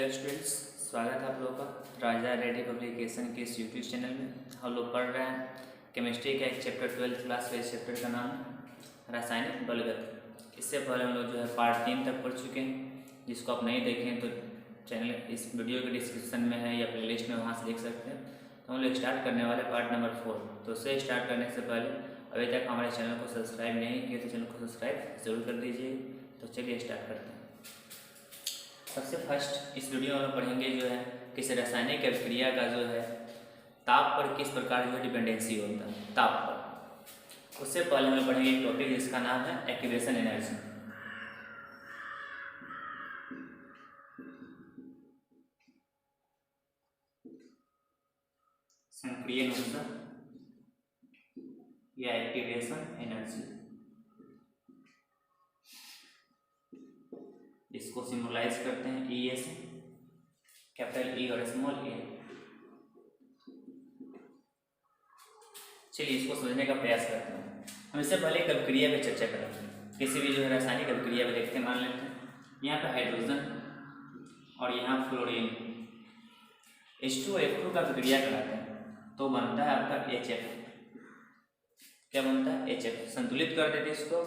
Hello students, स्वागत है आप लोगों का राजा रेड्डी पब्लिकेशन के इस यूट्यूब चैनल में। हम लोग पढ़ रहे हैं केमिस्ट्री का एक चैप्टर 12th क्लास का। इस चैप्टर का नाम है रासायनिक बलगत। इससे पहले हम लोग जो है पार्ट 3 तक पढ़ चुके हैं। जिसको आप नहीं देखें तो चैनल इस वीडियो के डिस्क्रिप्शन में है या प्ले लिस्ट में, वहाँ से देख सकते हैं। तो हम लोग स्टार्ट करने वाले पार्ट नंबर 4। तो उससे स्टार्ट करने से पहले अभी तक हमारे चैनल को सब्सक्राइब नहीं किए तो चैनल को सब्सक्राइब ज़रूर कर दीजिए। तो चलिए स्टार्ट करते हैं। सबसे फर्स्ट इस वीडियो में पढ़ेंगे जो है किसी रासायनिक अभिक्रिया का जो है ताप पर किस प्रकार जो है डिपेंडेंसी होता है ताप पर। उससे पहले हम लोग पढ़ेंगे एक टॉपिक जिसका नाम है एक्टिवेशन एनर्जी। सक्रियण ऊर्जा या एक्टिवेशन एनर्जी, इसको सिम्बलाइज करते हैं ई ए से, कैपिटल ई और स्मॉल ए। चलिए इसको समझने का प्रयास करते हैं। हम इससे पहले एक अभिक्रिया पे चर्चा करेंगे। किसी भी जो है रासायनिक अभिक्रिया पे देखते हैं, मान लेते हैं यहाँ पे हाइड्रोजन और यहाँ फ्लोरीन H2O का अभिक्रिया कराते हैं तो बनता है आपका HF। क्या बनता है? HF। संतुलित कर देते हैं इसको,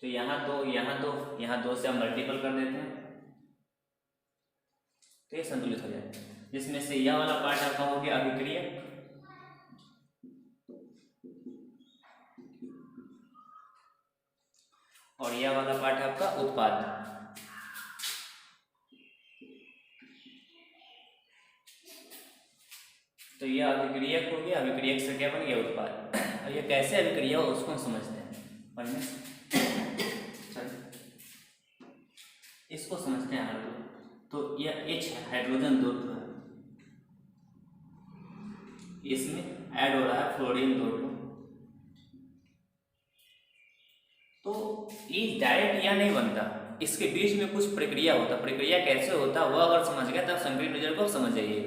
तो यहाँ दो यहाँ दो यहाँ दो से हम मल्टीपल कर देते हैं तो ये संतुलित हो जाता है। जिसमें से यह वाला पार्ट आपका हो गया अभिक्रिया और यह वाला पार्ट आपका उत्पाद। तो यह अभिक्रियक हो गया, अभिक्रियक से क्या बन गया? उत्पाद। और यह कैसे अभिक्रिया हो उसको हम समझते हैं। इसको समझते हैं हम। तो यह H है, हाइड्रोजन 2 है, इसमें ऐड हो रहा है फ्लोरीन 2। तो ये डायरेक्ट यह नहीं बनता, इसके बीच में कुछ प्रक्रिया होता। प्रक्रिया कैसे होता वह अगर समझ गया तब संक्रिय ऊर्जा को समझ जाइए।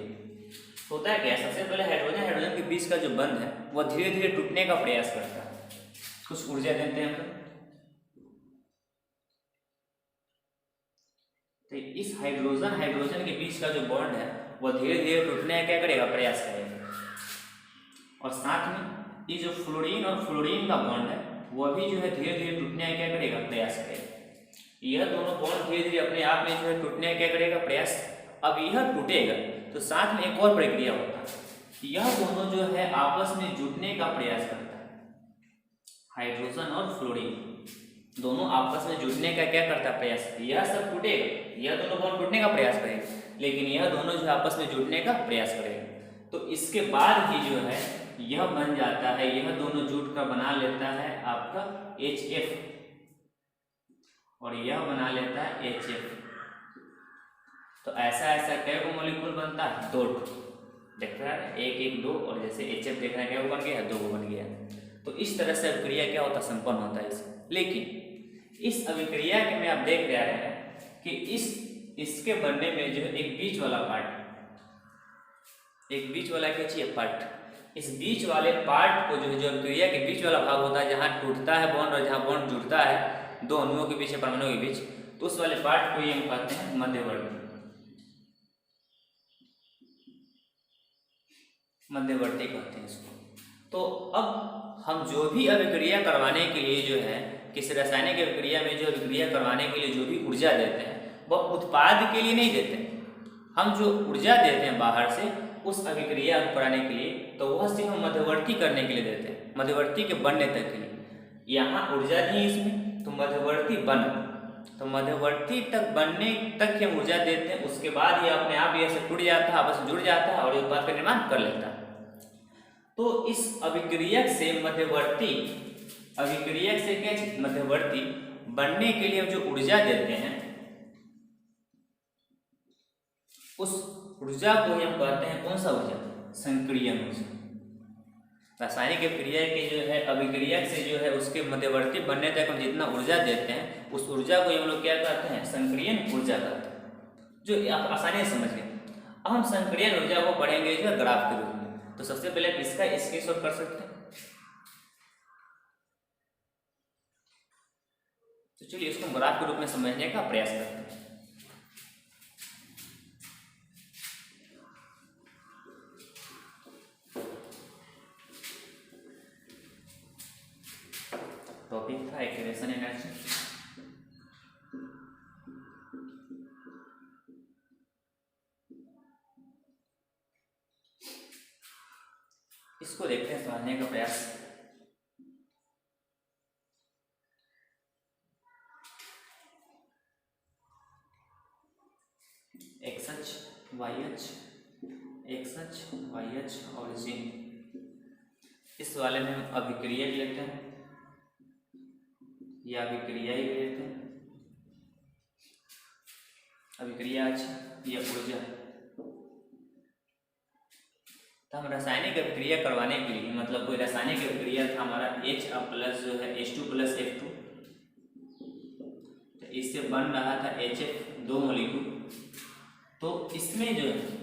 होता है क्या? सबसे पहले हाइड्रोजन के बीच का जो बंध है वह धीरे धीरे टूटने का प्रयास करता है। कुछ ऊर्जा देते हैं हम। तो इस हाइड्रोजन के बीच का जो बॉन्ड है वह धीरे धीरे टूटने का क्या करेगा? प्रयास करेगा। और साथ में ये जो फ्लोरीन और फ्लोरीन का बॉन्ड है वह भी जो है धीरे धीरे टूटने का क्या करेगा? प्रयास करेगा। यह दोनों बॉन्ड धीरे धीरे अपने आप में जो है टूटने का क्या करेगा? प्रयास। अब यह टूटेगा तो साथ में एक और प्रक्रिया होता है। यह दोनों जो है आपस में जुटने का प्रयास करता है। हाइड्रोजन और फ्लोरीन दोनों आपस में जुड़ने का क्या करता है? प्रयास। यह सब टूटेगा, यह दोनों बॉन्ड टूटने का प्रयास करेगा, लेकिन यह दोनों जो आपस में जुड़ने का प्रयास करेगा। तो इसके बाद ही जो है यह बन जाता है, यह दोनों जुट कर बना लेता है आपका HF और यह बना लेता है HF। तो ऐसा ऐसा कै को मॉलिक्यूल बनता है? 2। देख रहा है 1 1 2 और जैसे HF देख रहे हैं क्या बन गया? 2 बन गया। तो इस तरह से अभिक्रिया क्या होता है? संपन्न होता है इसमें। लेकिन इस अभिक्रिया के में आप देख रहे हैं कि इसके बनने में जो है एक बीच वाला पार्ट, एक बीच वाला क्या चाहिए? पार्ट। इस बीच वाले पार्ट को जो है, जो अभिक्रिया के बीच वाला भाग होता है जहाँ टूटता है बॉन्ड और जहाँ बॉन्ड जुड़ता है दो अणुओं के बीच, परमाणुओं के बीच, तो उस वाले पार्ट को ये हम कहते हैं मध्यवर्ती। मध्यवर्ती कहते हैं इसको। तो अब हम जो भी अभिक्रिया करवाने के लिए जो है किसी रासायनिक अभिक्रिया में जो अभिक्रिया करवाने के लिए जो भी ऊर्जा देते हैं वह उत्पाद के लिए नहीं देते हैं। हम जो ऊर्जा देते हैं बाहर से उस अभिक्रिया को कराने के लिए, तो वह सिर्फ हम मध्यवर्ती करने के लिए देते हैं, मध्यवर्ती के बनने तक के लिए। यहाँ ऊर्जा दी इसमें तो मध्यवर्ती बन, तो मध्यवर्ती तक बनने तक हम ऊर्जा देते हैं। उसके बाद ये अपने आप ये सब टूट जाता है, आपस में जुड़ जाता है और उत्पाद का निर्माण कर लेता है। तो इस अभिक्रिया से मध्यवर्ती, अभिक्रिया से क्या मध्यवर्ती बनने के लिए जो ऊर्जा देते हैं उस ऊर्जा को हम कहते हैं कौन सा ऊर्जा? संक्रियण ऊर्जा। रासायनिक अभिक्रिया के जो है अभिक्रिया से जो है उसके मध्यवर्ती बनने तक हम जितना ऊर्जा देते हैं उस ऊर्जा को हम लोग क्या कहते हैं? संक्रियण ऊर्जा कहते हैं। जो आप आसानी से समझ गए। अब हम संक्रियण ऊर्जा को पढ़ेंगे जो है ग्राफ के रूप में। तो सबसे पहले इसका स्क्रीनशॉट कर सकते हैं। तो चलिए इसको ग्राफ के रूप में समझने का प्रयास करते हैं। इसको देखते हैं, समझने का प्रयास। एक्स अक्ष, वाई अक्ष, एक्स अक्ष, वाई अक्ष और जिन। इस वाले में हम अभिक्रिया लेते हैं या अभिक्रिया ही लेते हैं। अभिक्रिया अक्ष या ऊर्जा। तो हम रासायनिक अभिक्रिया करवाने के लिए, मतलब कोई रासायनिक अभिक्रिया था हमारा H प्लस जो है H2 प्लस F2, तो इससे बन रहा था HF 2 मोलिक्यूल। तो इसमें जो है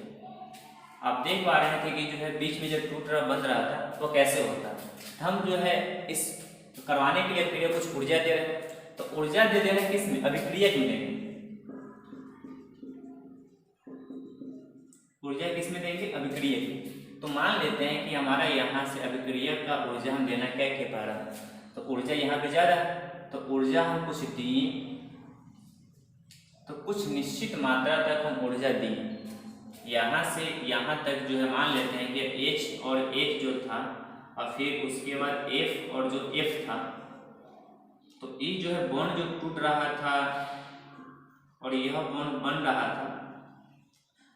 आप देख पा रहे थे कि जो है बीच में जब टूट रहा बन रहा था वो कैसे होता है। हम जो है इस करवाने के लिए अभिक्रिया कुछ ऊर्जा दे रहे हैं, तो ऊर्जा दे रहे हैं किसमें, अभिक्रिया में देंगे। ऊर्जा किसमें देंगे, अभिक्रिया की। तो मान लेते हैं कि हमारा यहाँ से अभिक्रिया का ऊर्जा हम देना क्या के पा रहा है, तो ऊर्जा यहाँ पे ज्यादा है, तो ऊर्जा हम कुछ दिए, तो कुछ निश्चित मात्रा तक हम ऊर्जा दिए। यहाँ से यहाँ तक जो है मान लेते हैं कि H और H जो था, और फिर उसके बाद F और जो F था, तो ये जो है बॉन्ड जो टूट रहा था और यह बॉन्ड बन रहा था,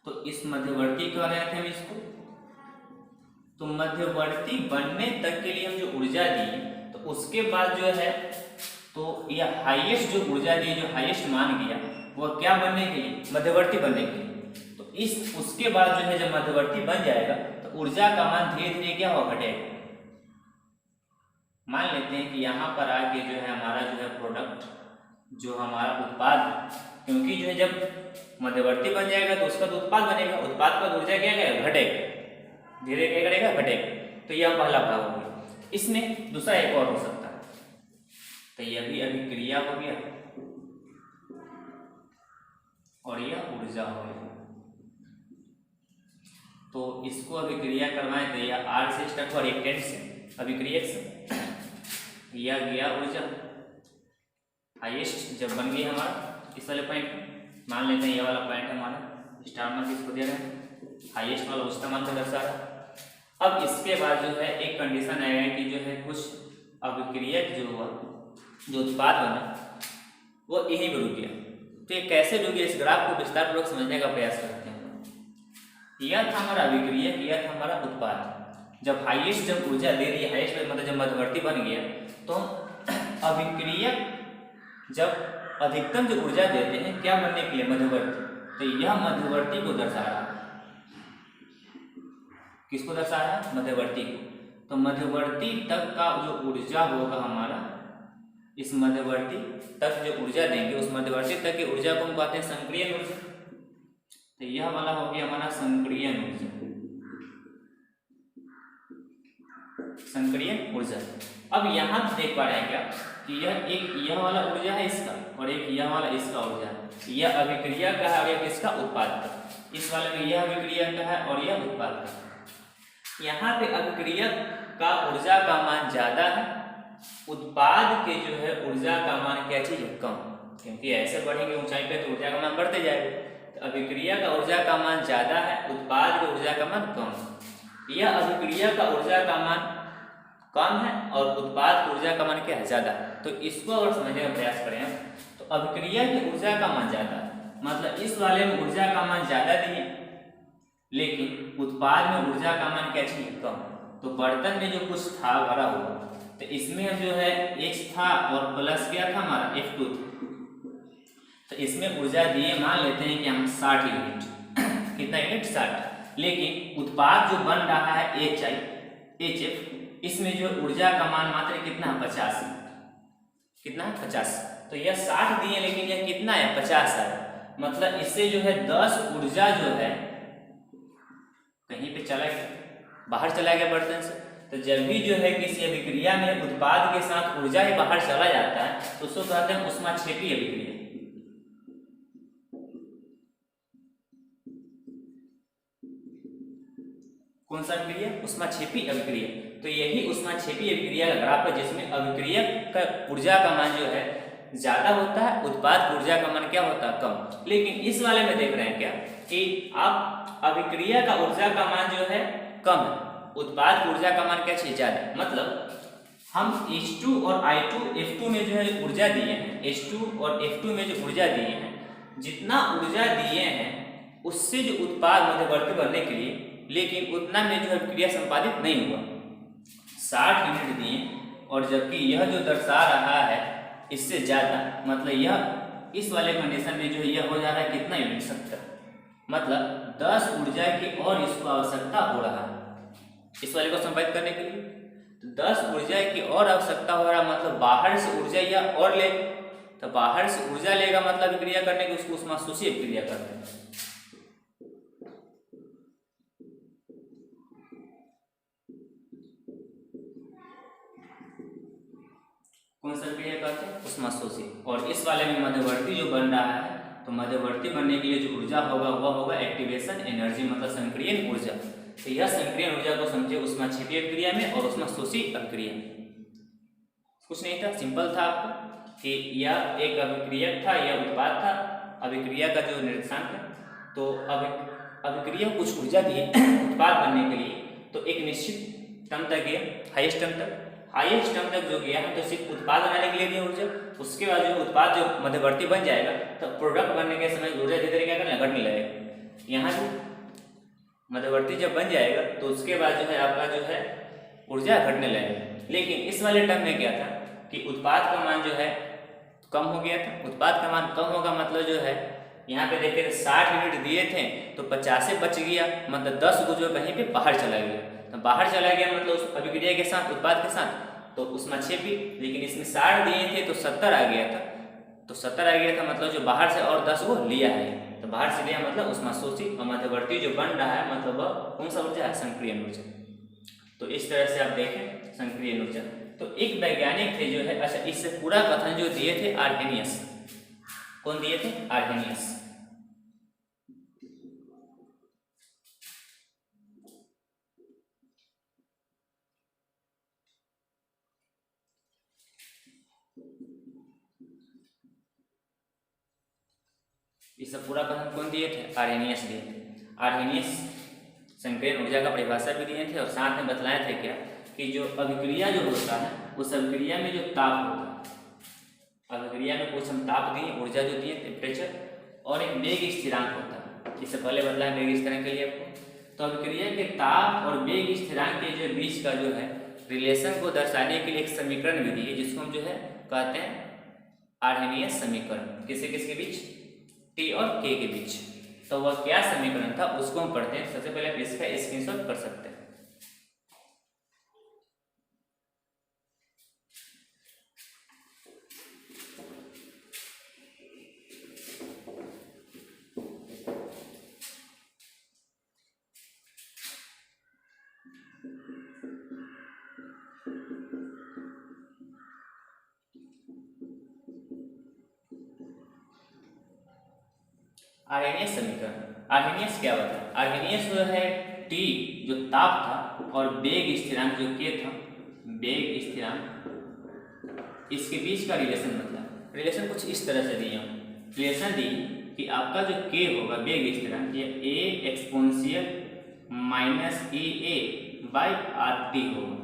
तो इस मध्यवर्ती कह रहे थे हम इसको। तो मध्यवर्ती बनने तक के लिए हम जो ऊर्जा दी, तो उसके बाद जो है तो यह हाईएस्ट जो ऊर्जा दी, जो हाईएस्ट मान गया, वह क्या बनने के लिए, मध्यवर्ती बनने के लिए। तो इस उसके बाद जो है जब मध्यवर्ती बन जाएगा तो ऊर्जा का मान धीरे धीरे क्या होगा, घटेगा। मान लेते हैं कि यहाँ पर आके जो है हमारा जो है प्रोडक्ट, जो हमारा उत्पाद, क्योंकि जो है जब मध्यवर्ती बन जाएगा तो उसका तो उत्पाद बनेगा, उत्पाद का ऊर्जा क्या करेगा, घटेगा, धीरे क्या करेगा, घटेगा। तो यह पहला भाग हो गया। इसमें दूसरा एक और हो सकता है, तो यह भी अभिक्रिया हो गया और यह ऊर्जा हो गया। तो इसको अभिक्रिया करवाएं तो यह R से स्टार्ट और रिएक्टेंट से अभिक्रियक से यह गया ऊर्जा हाईएस्ट जब बन गई हमारा इस वाले पॉइंट। मान लेते हैं ये वाला पॉइंट हमारा स्टार मार्क इसको दे रहे हैं, हाईएस्ट वाला उच्चतम मान को दर्शा रहा है। अब इसके बाद जो है एक कंडीशन आएगा कि जो है कुछ अभिक्रियक जो हुआ, जो उत्पाद बना, वो यहीं पर रुक गया। तो ये कैसे रुक गया, इस ग्राफ को विस्तार पूर्वक समझने का प्रयास करते हैं। यह था हमारा अभिक्रियक, यह था हमारा उत्पाद। जब हाईएस्ट जब ऊर्जा दे दी, हाईएस्ट मतलब जब मध्यवर्ती बन गया, तो अभिक्रियक जब अधिकतम जो ऊर्जा देते हैं क्या बनने के लिए, मध्यवर्ती। तो यह मध्यवर्ती को दर्शा रहा है, किसको दर्शा रहा है, मध्यवर्ती को। तो मध्यवर्ती तक का जो ऊर्जा होगा हमारा, इस मध्यवर्ती तक जो ऊर्जा देंगे, उस मध्यवर्ती तक की ऊर्जा को हम कहते हैं संक्रियन ऊर्जा। तो यह वाला हो गया हमारा संक्रियन ऊर्जा, संक्रियन ऊर्जा। अब यहाँ देख पा रहे हैं क्या कि यह वाला ऊर्जा है इसका, और एक यह वाला इसका ऊर्जा है। यह अभिक्रिया का है और यह किसका, उत्पाद का। इस वाले में यह अभिक्रिया का है और यह उत्पाद का। यहाँ पे अभिक्रिया का ऊर्जा का मान ज्यादा है, उत्पाद के जो है ऊर्जा का मान क्या चीज है, कम। क्योंकि ऐसे बढ़ेंगे ऊंचाई पे तो ऊर्जा का मान बढ़ते जाएगा। तो अभिक्रिया का ऊर्जा का मान ज्यादा है, उत्पाद के ऊर्जा का मान कम। यह अभिक्रिया का ऊर्जा का मान कम है और उत्पाद की ऊर्जा का मान क्या है, ज्यादा। तो इसको अगर समझने का प्रयास करें तो अभिक्रिया की ऊर्जा का मान ज्यादा है, मतलब इस वाले में ऊर्जा का मान ज्यादा दिए, लेकिन उत्पाद में ऊर्जा का मान क्या चाहिए, कम। तो बर्तन में जो कुछ था भरा हुआ, तो इसमें हम जो है H था और प्लस क्या था हमारा F2 था। तो इसमें ऊर्जा दिए, मान लेते हैं कि हम 60 यूनिट, कितना यूनिट, 60। लेकिन उत्पाद जो बन रहा है HF, इसमें जो ऊर्जा का मान मात्र कितना, 50। कितना, 50। तो यह 60 दिए, लेकिन यह कितना है, 50 है। मतलब इससे जो है 10 ऊर्जा जो है कहीं पे चला गया, बाहर चला गया बर्तन से। तो जब भी जो है किसी अभिक्रिया में उत्पाद के साथ ऊर्जा ही बाहर चला जाता है तो उसको कहते हैं ऊष्माक्षेपी अभिक्रिया। कौन सा अभिक्रिया, ऊष्माक्षेपी अभिक्रिया। तो यही ऊष्माक्षेपी अभिक्रिया का ग्राफ है, जिसमें अभिक्रिया का ऊर्जा का मान जो है ज्यादा होता है, उत्पाद ऊर्जा का मान क्या होता है, कम। लेकिन इस वाले में देख रहे हैं क्या कि आप अभिक्रिया का ऊर्जा का मान जो है कम है, उत्पाद ऊर्जा का मान क्या चाहिए, ज़्यादा। मतलब हम H2 और I2 F2 में जो है ऊर्जा दिए हैं, H2 और F2 में जो ऊर्जा दिए हैं, जितना ऊर्जा दिए हैं उससे जो उत्पाद मध्यवर्ती बनने के लिए, लेकिन उतना में जो है क्रिया संपादित नहीं हुआ। 60 यूनिट दिए और जबकि यह जो दर्शा रहा है इससे ज़्यादा, मतलब यह इस वाले कंडीशन में जो है यह हो जा रहा है कितना यूनिट, 70। मतलब 10 ऊर्जा की और इसको आवश्यकता हो रहा है इस वाले को संपादित करने के लिए। तो 10 ऊर्जा की और आवश्यकता हो रहा, मतलब बाहर से ऊर्जा या और ले, तो बाहर से ऊर्जा लेगा मतलब अभिक्रिया करने की, उसको ऊष्माशोषी अभिक्रिया करते हैं। कौन सा अभिक्रिया करते हैं, ऊष्माशोषी। और इस वाले में मध्यवर्ती जो बन रहा है, तो मध्यवर्ती बनने के लिए जो ऊर्जा होगा वह होगा एक्टिवेशन एनर्जी, मतलब संक्रियन ऊर्जा। तो यह संक्रियन ऊर्जा को समझे ऊष्माक्षेपी अभिक्रिया में और ऊष्माशोषी अभिक्रिया में। कुछ नहीं था, सिंपल था आपको कि यह एक अभिक्रियक था, यह उत्पाद था, अभिक्रिया का जो निर्देशांक है, तो अभिक्रिया कुछ ऊर्जा दी उत्पाद बनने के लिए, तो एक निश्चित टर्म तक गया, हाईएस्ट टर्म तक जो गया है, तो सिर्फ उत्पाद बनाने के लिए दिया ऊर्जा। उसके बाद जो उत्पाद जो मध्यवर्ती बन जाएगा, तो प्रोडक्ट बनने के समय ऊर्जा धीरे धीरे क्या करना, घटने लगेगा। यहाँ जो मध्यवर्ती जब बन जाएगा तो उसके बाद जो है आपका जो है ऊर्जा घटने लगेगा। लेकिन इस वाले टर्म में क्या था कि उत्पाद का मान जो है कम हो गया था। उत्पाद का मान कम होगा मतलब जो है यहाँ पे देखिए 60 यूनिट दिए थे तो 50 से बच गया, मतलब 10 को जो कहीं पे बाहर चला गया। तो बाहर चला गया मतलब उस अभिक्रिया के साथ, उत्पाद के साथ, तो ऊष्माक्षेपी। लेकिन इसमें 60 दिए थे तो 70 आ गया था, तो 70 आ गया था मतलब जो बाहर से और 10 को लिया है, तो बाहर से लिया मतलब ऊष्माशोषी। और मध्यवर्ती जो बन रहा है मतलब वह कौन सा ऊर्जा है, संक्रियन ऊर्जा। तो इस तरह से आप देखें संक्रियन ऊर्जा। तो एक वैज्ञानिक थे जो है, अच्छा इससे पूरा कथन जो दिए थे आर्हेनियस। कौन दिए थे, आर्हेनियस। इससे पूरा कथन कौन दिए थे, आर्हेनियस दिए थे। आर्हेनियस संक्रियन ऊर्जा का परिभाषा भी दिए थे और साथ में बतलाए थे क्या कि जो अभिक्रिया जो होता है उस अभिक्रिया में जो ताप होता है, अभिक्रिया में कुछ हम ताप दिए, ऊर्जा जो दिए टेम्परेचर, और एक वेग स्थिरांक होता है। इससे पहले बतलाया वेग स्थिरांक के लिए आपको। तो अभिक्रिया के ताप और वेग स्थिरांक के जो बीच का जो है रिलेशन को दर्शाने के लिए एक समीकरण विधि है जिसको हम जो है कहते हैं आर्हेनियस समीकरण। किसके किसके बीच, टी और के के बीच। तो वह क्या समीकरण था उसको हम पढ़ते हैं। सबसे पहले आप इसका स्क्रीनशॉट कर सकते हैं। आर्हेनियस समीकरण। आर्हेनियस क्या होता है, आर्हेनियस जो है टी जो ताप था और वेग स्थिरांक जो के था, वेग स्थिरांक, इसके बीच का रिलेशन मतलब रिलेशन कुछ इस तरह से दिया हूँ। रिलेशन दी कि आपका जो के होगा वेग स्थिरांक, ये ए exponential minus A A by R T होगा।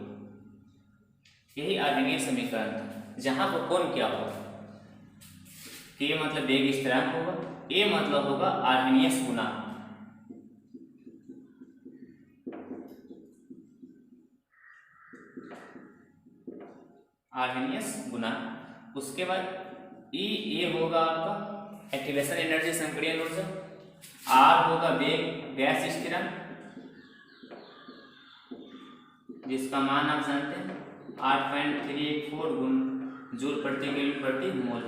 यही आर्हेनियस समीकरण था, जहाँ पर कौन क्या होगा, के मतलब वेग स्थिरांक होगा, ए मतलब होगा आर्हेनियस गुना, आर्हेनियस गुना। उसके बाद ई ए होगा आपका एक्टिवेशन एनर्जी संक्रियन ऊर्जा, आर होगा वेग गैस स्थिरांक जिसका मान आप जानते हैं 8.314 गुण जूल प्रति किलो प्रति मोल,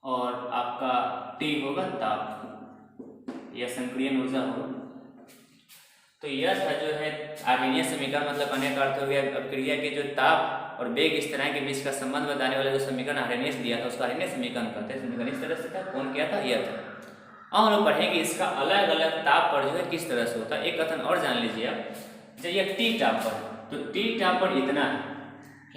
और आपका टी होगा ताप, यह संक्रियन ऊर्जा होगा। तो यह था जो है आर्हेनियस समीकरण, मतलब अनेक अर्थ हो गया। अभिक्रिया के जो ताप और वेग स्थिरांक के बीच का संबंध बताने वाला जो समीकरण आर्हेनियस दिया था उसका आर्हेनियस समीकरण कहते हैं। समीकरण इस तरह से था, कौन क्या था, यह था। अब हम लोग पढ़ेंगे इसका अलग अलग ताप पर जो है किस तरह से होता है। एक कथन और जान लीजिए आप, जब यह टी ताप पर, तो टी ताप पर इतना है,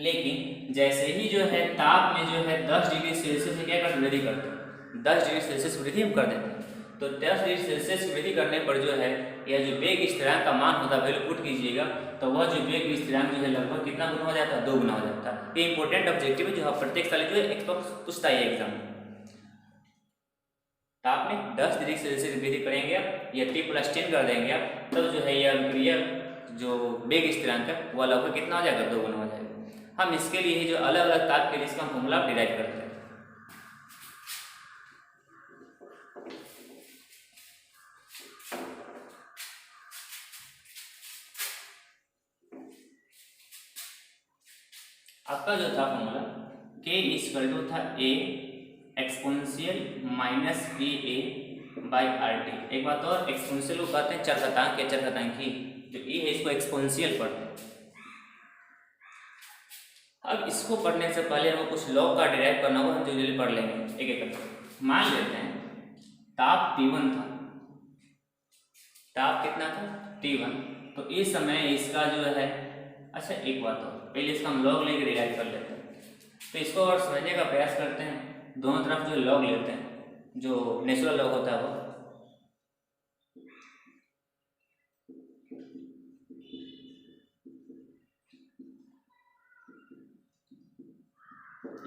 लेकिन जैसे ही जो है ताप में जो है 10 डिग्री सेल्सियस से क्या करते, वृद्धि करते हैं, 10 डिग्री सेल्सियस वृद्धि हम कर देते हैं। तो 10 डिग्री सेल्सियस की वृद्धि करने पर जो है यह जो वेग स्थिरांक का मान होता है वैल्यू पुट कीजिएगा, तो वह जो वेग स्थिरांक जो है लगभग कितना गुना हो जाता है, 2 गुना हो जाता है। ये इंपॉर्टेंट ऑब्जेक्टिव है जो प्रत्येक साल जो है एक तो पूछता है एग्जाम में। तो आपने 10 डिग्री सेल्सियस की वृद्धि करेंगे आप, या T+10 कर देंगे आप, तब जो है यह अभिक्रिया जो वेग स्थिरांक है वह लगभग कितना हो जाएगा, 2 गुना हो जाएगा। हम इसके लिए जो अलग अलग ताप के लिए इसका फॉर्मूला डिराइव करते हैं। आपका जो था फॉर्मूला K था A exponential minus EA by RT। एक बात और, एक्सपोनेंशियल को कहते हैं चरघातांक या चरघातांकी, जो E है इसको एक्सपोनेंशियल पढ़ते हैं। अब इसको पढ़ने से पहले हमको कुछ लॉग का डिराइव करना होगा, हम जल्दी पढ़ लेंगे एक एक करके। मान लेते हैं ताप T1 था, ताप कितना था, T1। तो इस समय इसका जो है, अच्छा एक बात हो, पहले इसका हम लॉग लेके डिराइव कर लेते हैं। तो इसको और समझने का प्रयास करते हैं। दोनों तरफ जो लॉग लेते हैं, जो नेचुरल लॉग होता है वो,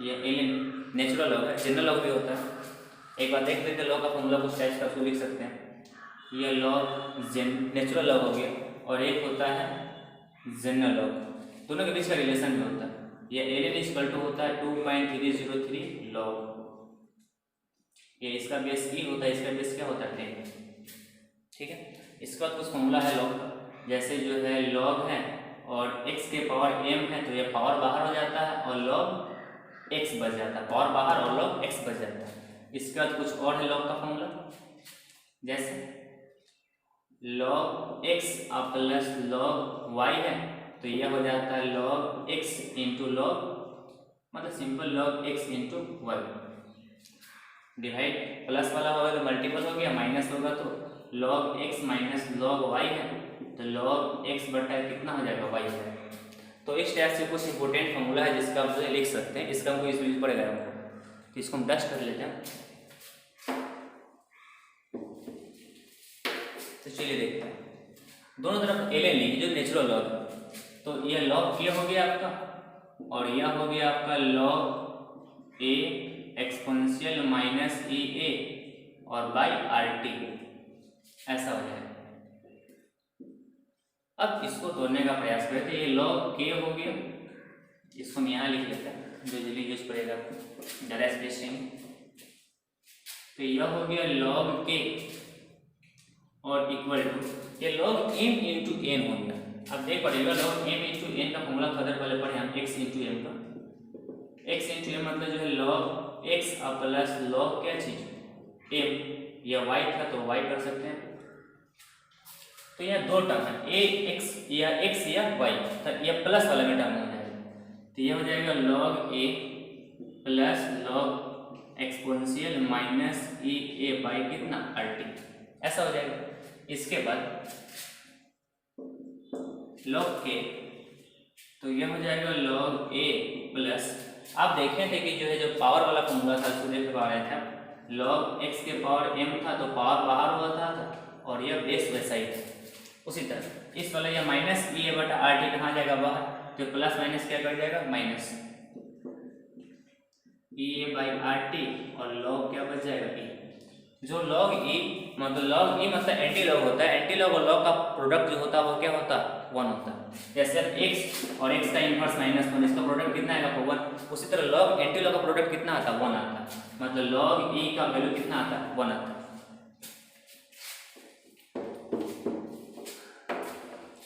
ये एलियन नेचुरल लॉग है, जनरल लॉग भी होता है। एक बार देख लेते हैं लॉग का फॉर्मूला कुछ टाइप का, उसको लिख सकते हैं। ये लॉग नेचुरल लॉग हो गया, और एक होता है जनरल लॉग, दोनों के बीच का रिलेशन भी होता है। ये एलियन इक्वल टू होता है 2.303 लॉग, ये इसका बेस E होता है, इसका बेस क्या होता है 10। ठीक है, इसका कुछ फॉर्मूला है लॉग का, जैसे जो है लॉग है और x के पावर m है, तो ये पावर बाहर हो जाता है और लॉग x बच जाता है, पावर बाहर और लॉग x बच जाता है। इसका कुछ और है लॉग का फॉर्मूला, जैसे log x plus log y है, तो यह हो जाता है लॉग x इंटू लॉग, मतलब simple log x into y. Divide plus वाला होगा तो मल्टीपल हो गया, माइनस होगा तो log x minus log y है, तो लॉग x बटा कितना हो जाएगा, y हो जाएगा। तो इस टाइप से कुछ इंपॉर्टेंट फॉर्मूला है जिसका आप जो लिख सकते हैं, इसका हमको इस यूज पड़ेगा हमको। तो इसको हम डस्ट कर लेते हैं। तो चलिए देखते हैं, दोनों तरफ एलियन लीजिए जो नेचुरल लॉग है। तो ये लॉग K हो गया आपका, और यह हो गया आपका log A exponential minus EA और बाई RT, ऐसा हो जाएगा। अब इसको तोड़ने का प्रयास करते हैं। ये लॉग K हो गया, इसको हम यहाँ लिख लेते हैं, जो जल्दी यूज पड़ेगा ज़्यादा स्पेस नहीं। तो यह हो गया लॉग K और इक्वल टू ये लॉग m इंटू n हो गया। अब देख पड़ेगा लॉग m इंटू n का फॉर्मूला खतर पहले पढ़े हम, x इंटू m का। x इंटू m मतलब जो है लॉग x प्लस लॉग क्या चीज m, यह y था तो y कर सकते हैं। तो यह दो टर्म है, a x या y, तो यह प्लस वाला में टर्म हो जाएगा। तो यह हो जाएगा log a plus log exponential minus EA by कितना RT, ऐसा हो जाएगा। इसके बाद लॉग K, तो यह हो जाएगा लॉग A प्लस, आप देखे थे कि जो है जो पावर वाला फॉर्मूला था उसको देख पा रहे थे, लॉग x के पावर m था तो पावर बाहर हुआ था और यह बेस वैसा ही था। उसी तरह इस वाला यह माइनस EA बटा RT कहाँ जाएगा बाहर, तो प्लस माइनस क्या कर जाएगा, माइनस EA बाई RT और लॉग क्या बच जाएगा E। जो लॉग E मतलब लॉग E मतलब एंटी लॉग होता है, एंटी लॉग और लॉग का प्रोडक्ट जो होता है वो क्या होता है, 1 होता है। जैसे x और x का इनवर्स -1, इसका प्रोडक्ट कितना आएगा, 1। उसी तरह लॉग एंटी लॉग का प्रोडक्ट कितना आता है, 1 आता है, मतलब लॉग E का वैल्यू कितना आता है, 1 आता है।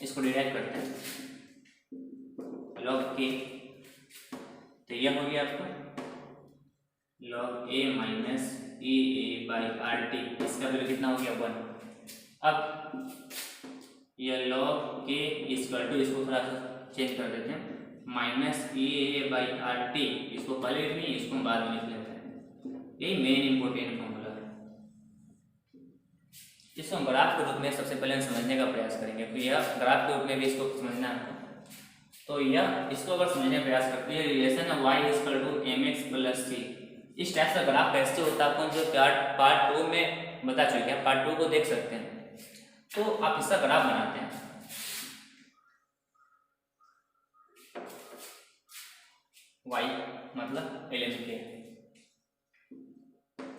इसको डिराइव करते हैं लॉग K, तो यह हो गया आपका log A minus EA by RT, इसका वैल्यू कितना हो गया, 1। अब यह लॉग K इक्वल टू, इसको थोड़ा सा चेंज कर देते हैं, माइनस EA बाई RT, इसको पहले लिख लें, इसको बाद में लिख लेते हैं। यही मेन इंपॉर्टेंट फॉर्मूला है, इसको हम ग्राफ के रूप में सबसे पहले समझने का प्रयास करेंगे, तो यह ग्राफ के रूप में भी इसको समझना है। तो यह इसको अगर समझने का प्रयास करते हैं, रिलेशन है y equal to mx plus c। इस टाइप का ग्राफ कैसे होता है, आपको जो पार्ट 2 में बता चुके हैं, पार्ट 2 को देख सकते हैं। तो आप इसका ग्राफ बनाते हैं। y मतलब LMK,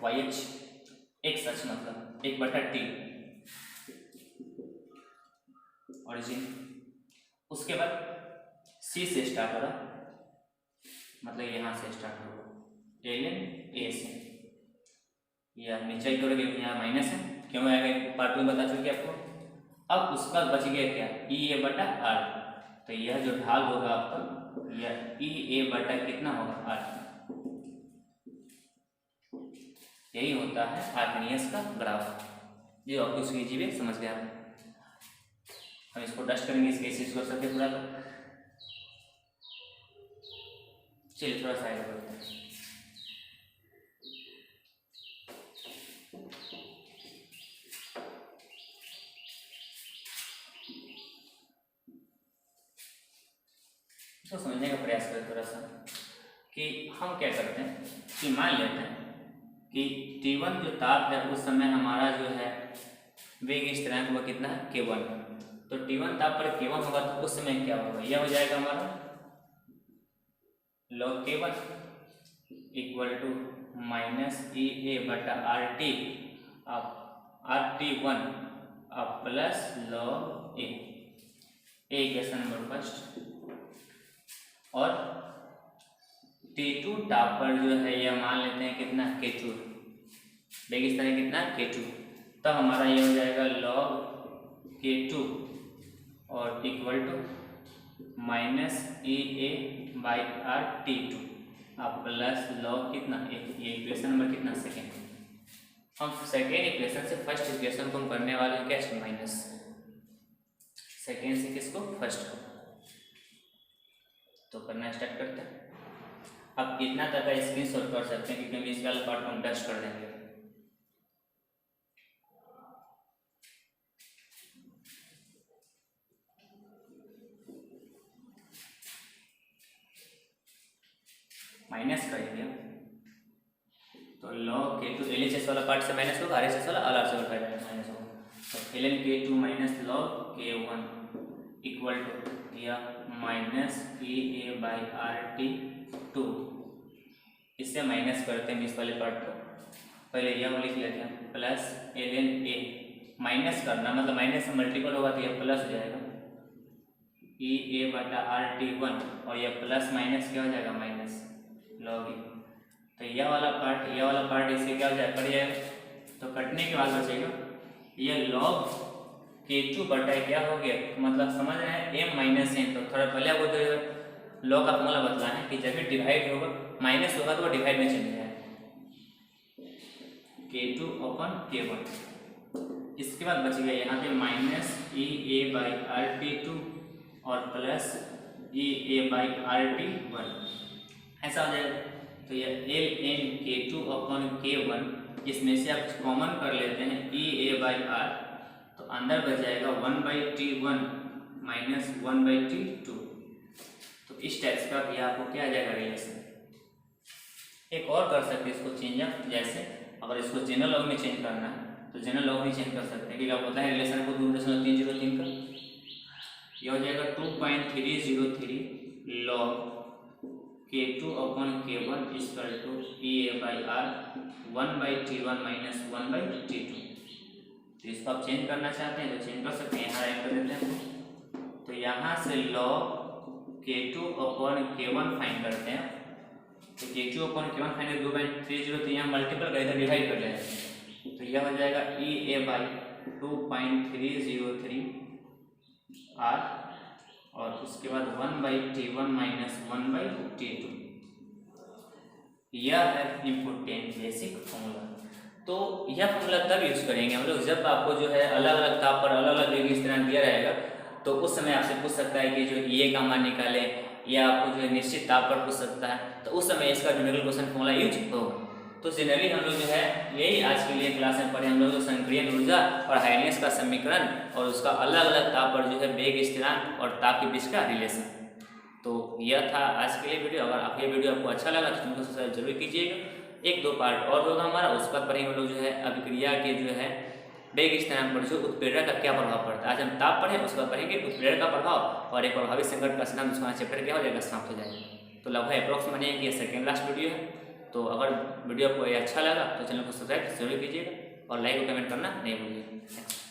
YH x अक्ष मतलब 1/t ओरिजिन, उसके बाद C से स्टार्ट हो रहा, मतलब यहाँ से स्टार्ट होगा LN A से, या नीचे ही करोगे यहाँ माइनस है, क्यों आएगा पार्ट 2 में बता चुके आपको। अब उसका बच गया क्या, EA/R, तो यह जो ढाल होगा आपका, यह EA/ कितना होगा, R, यही होता है आर्कनियस का ग्राफ। ये आपको इसकी जीवे समझ गया। हम इसको डस्ट करेंगे, इसके इसी कर सकते पूरा। चलिए थोड़ा साइड करते हैं। इसको समझने का प्रयास करें थोड़ा सा, कि हम क्या करते हैं कि मान लेते हैं कि T1 जो ताप है उस समय हमारा जो है वेग स्थिरांक वो कितना है, K1। तो T1 ताप पर K1 होगा तो उस समय क्या होगा, यह हो जाएगा हमारा log K1 equal to minus EA/RT अब RT1 अब plus log A, equation number first. और T2 ताप पर जो है यह मान लेते हैं कितना, K2, वेग स्थिरांक कितना, K2, तब हमारा ये हो जाएगा log K2 और इक्वल टू माइनस EA/RT2 अब प्लस log कितना, ये इक्वेशन नंबर कितना, सेकेंड। हम सेकेंड इक्वेशन से फर्स्ट इक्वेशन को हम करने वाले हैं क्या, माइनस, सेकेंड से किसको, फर्स्ट को। तो करना स्टार्ट करते हैं। अब इतना तक का स्क्रीनशॉट कर सकते हैं, क्योंकि हम इस वाला पार्ट को हम डस्ट कर देंगे। माइनस करेंगे तो log K2 LHS वाला पार्ट से माइनस होगा, RHS वाला LR से माइनस होगा, तो ln K2 minus log K1 equal to या माइनस EA/RT2। इससे माइनस करते हैं इस वाले पार्ट को, पहले यह लिख लेते हैं, प्लस ln A, माइनस करना मतलब माइनस से मल्टीपल होगा तो यह प्लस हो जाएगा EA/RT1, और यह प्लस माइनस क्या हो जाएगा, माइनस log A। तो यह वाला पार्ट इससे क्या हो जाएगा, कट जाएगा, तो कटने के बाद बचेगा यह log K2 क्या हो गया, मतलब समझ रहे हैं M-N। तो थोड़ा पहले आपको तो लॉ का फॉर्मूला बताना है कि जब भी डिवाइड होगा माइनस होगा तो वो डिवाइड में चले जाएगा, K2/K1। इसके बाद बच गया यहाँ पे माइनस EA/RT2 और प्लस EA/RT1, ऐसा हो जाएगा। तो यह ln K2/K1, इसमें से आप कॉमन कर लेते हैं EA/R, तो अंदर बच जाएगा 1/T1 माइनस 1/T2। तो इस टाइप का भी आपको क्या आ जाएगा, रिलेशन। एक और कर सकते हैं इसको चेंज अप, जैसे अगर इसको जनरल लॉग में चेंज करना है तो जनरल लॉग में चेंज कर सकते हैं, कि क्या होता है रिलेशन को 2.303 का, यह हो जाएगा 2.303 log K2/K1 equal to EA/R 1/T1 minus 1/T2। तो इसको आप चेंज करना चाहते हैं तो चेंज कर सकते हैं, यहाँ ऐड कर देते हैं। तो यहाँ से log K2/K1 फाइंड करते हैं, तो K2/K1 फाइंड कर 2.30, तो यहाँ मल्टीपल का इधर डिवाइड कर लेते हैं, तो यह हो जाएगा EA/2.303 R, और उसके बाद 1/T1 माइनस 1/T2। यह है इम्पोर्टेंट बेसिक फॉर्मूला। तो यह फॉर्मूला तब यूज करेंगे हम लोग जब आपको जो है अलग अलग ताप पर अलग अलग वेग स्थिरांक दिया रहेगा, तो उस समय आपसे पूछ सकता है कि जो EA का मान निकाले, या आपको जो है निश्चित ताप पर पूछ सकता है, तो उस समय इसका न्यूमेरिकल क्वेश्चन फॉर्मूला यूज होगा। तो जनरली हम लोग जो है यही आज के लिए क्लास में पढ़े हम लोग, संक्रियन ऊर्जा और हाइनेस का समीकरण और उसका अलग अलग ताप पर जो है वेग स्थिरांक और ताप के बीच का रिलेशन। तो यह था आज के लिए वीडियो। अगर आप ये वीडियो आपको अच्छा लगा तो तुमको सब्सक्राइब जरूर कीजिएगा। एक 2 पार्ट और होगा हमारा, उसके बाद पढ़ेंगे हम लोग जो है अभिक्रिया के जो है वेग स्थानांक पर जो उत्प्रेरक का क्या प्रभाव पड़ता है। आज हम ताप पढ़ें, उसके बाद पढ़ेंगे उत्प्रेरक का प्रभाव और एक प्रभावी संकट का सिद्धांत, उसका चैप्टर क्या हो जाएगा, समाप्त हो जाएगा। तो लगभग अप्रॉक्स मानिए कि ये सेकेंड लास्ट वीडियो है। तो अगर वीडियो आपको अच्छा लगा तो चैनल को सब्सक्राइब जरूर कीजिएगा और लाइक और कमेंट करना नहीं भूलिएगा।